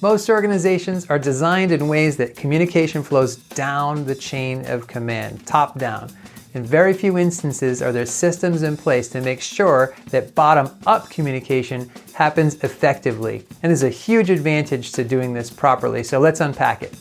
Most organizations are designed in ways that communication flows down the chain of command, top down. In very few instances are there systems in place to make sure that bottom-up communication happens effectively. And there's a huge advantage to doing this properly, so let's unpack it.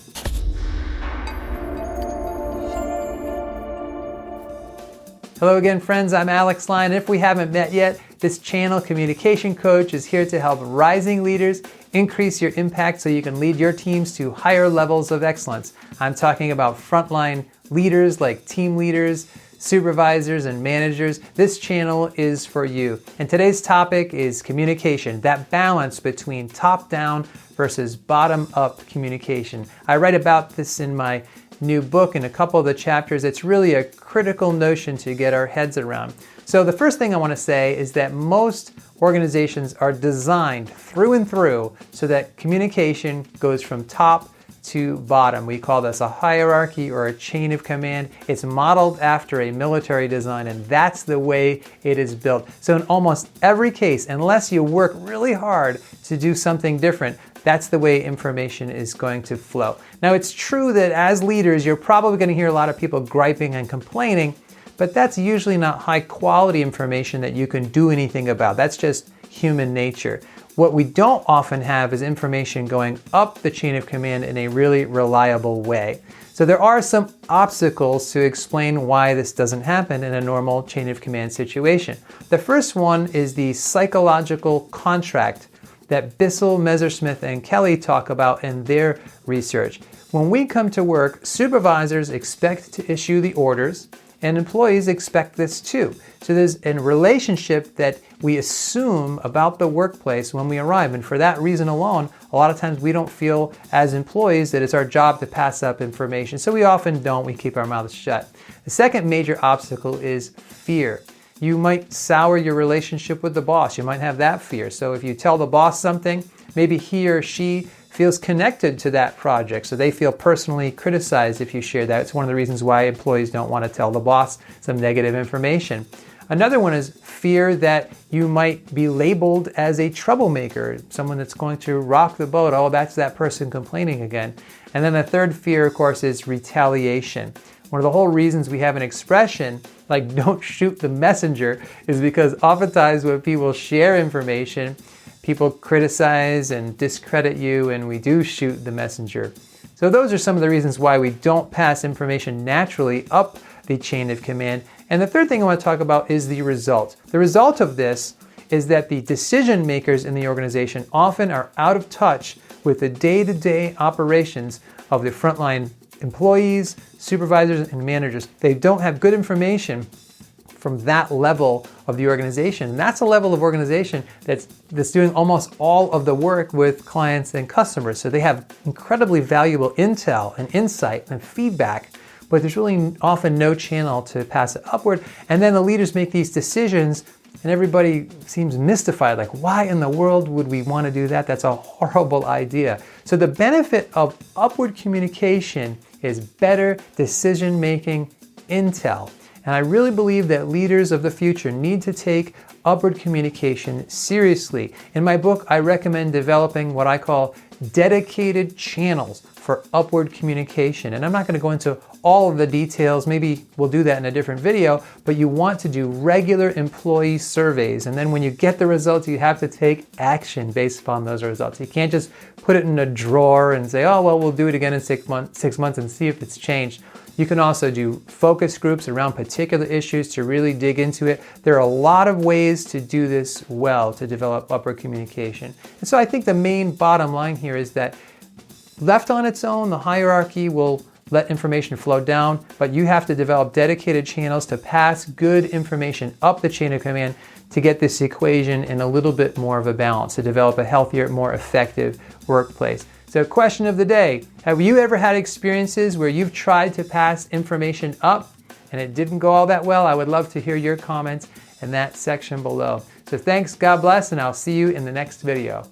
Hello again, friends. I'm Alex Lyon. If we haven't met yet, this channel, Communication Coach, is here to help rising leaders increase your impact so you can lead your teams to higher levels of excellence. I'm talking about frontline leaders like team leaders, supervisors, and managers. This channel is for you. And today's topic is communication, that balance between top-down versus bottom-up communication. I write about this in my new book in a couple of the chapters. It's really a critical notion to get our heads around. So the first thing I want to say is that most organizations are designed through and through so that communication goes from top to bottom. We call this a hierarchy or a chain of command. It's modeled after a military design, and that's the way it is built. So in almost every case, unless you work really hard to do something different, that's the way information is going to flow. Now, it's true that as leaders, you're probably going to hear a lot of people griping and complaining, but that's usually not high quality information that you can do anything about. That's just human nature. What we don't often have is information going up the chain of command in a really reliable way. So there are some obstacles to explain why this doesn't happen in a normal chain of command situation. The first one is the psychological contract that Bissell, Messersmith, and Kelly talk about in their research. When we come to work, supervisors expect to issue the orders, and employees expect this too. So there's a relationship that we assume about the workplace when we arrive, and for that reason alone, a lot of times we don't feel as employees that it's our job to pass up information. So we often don't, we keep our mouths shut. The second major obstacle is fear. You might sour your relationship with the boss. You might have that fear. So if you tell the boss something, maybe he or she feels connected to that project, so they feel personally criticized if you share that. It's one of the reasons why employees don't want to tell the boss some negative information. Another one is fear that you might be labeled as a troublemaker, someone that's going to rock the boat. Oh, that's that person complaining again. And then the third fear, of course, is retaliation. One of the whole reasons we have an expression like "don't shoot the messenger" is because oftentimes when people share information, people criticize and discredit you, and we do shoot the messenger. So those are some of the reasons why we don't pass information naturally up the chain of command. And the third thing I want to talk about is the result. The result of this is that the decision makers in the organization often are out of touch with the day-to-day operations of the frontline employees, supervisors, and managers. They don't have good information from that level of the organization. And that's a level of organization that's doing almost all of the work with clients and customers. So they have incredibly valuable intel and insight and feedback, but there's really often no channel to pass it upward. And then the leaders make these decisions and everybody seems mystified, like, why in the world would we want to do that? That's a horrible idea. So the benefit of upward communication is better decision-making intel. And I really believe that leaders of the future need to take upward communication seriously. In my book, I recommend developing what I call dedicated channels for upward communication. And I'm not going to go into all of the details. Maybe we'll do that in a different video, but you want to do regular employee surveys. And then when you get the results, you have to take action based upon those results. You can't just put it in a drawer and say, oh, well, we'll do it again in 6 months and see if it's changed. You can also do focus groups around particular issues to really dig into it. There are a lot of ways to do this well, to develop upward communication. And so I think the main bottom line here is that left on its own, the hierarchy will let information flow down, but you have to develop dedicated channels to pass good information up the chain of command to get this equation in a little bit more of a balance, to develop a healthier, more effective workplace. So question of the day, have you ever had experiences where you've tried to pass information up and it didn't go all that well? I would love to hear your comments in that section below. So thanks, God bless, and I'll see you in the next video.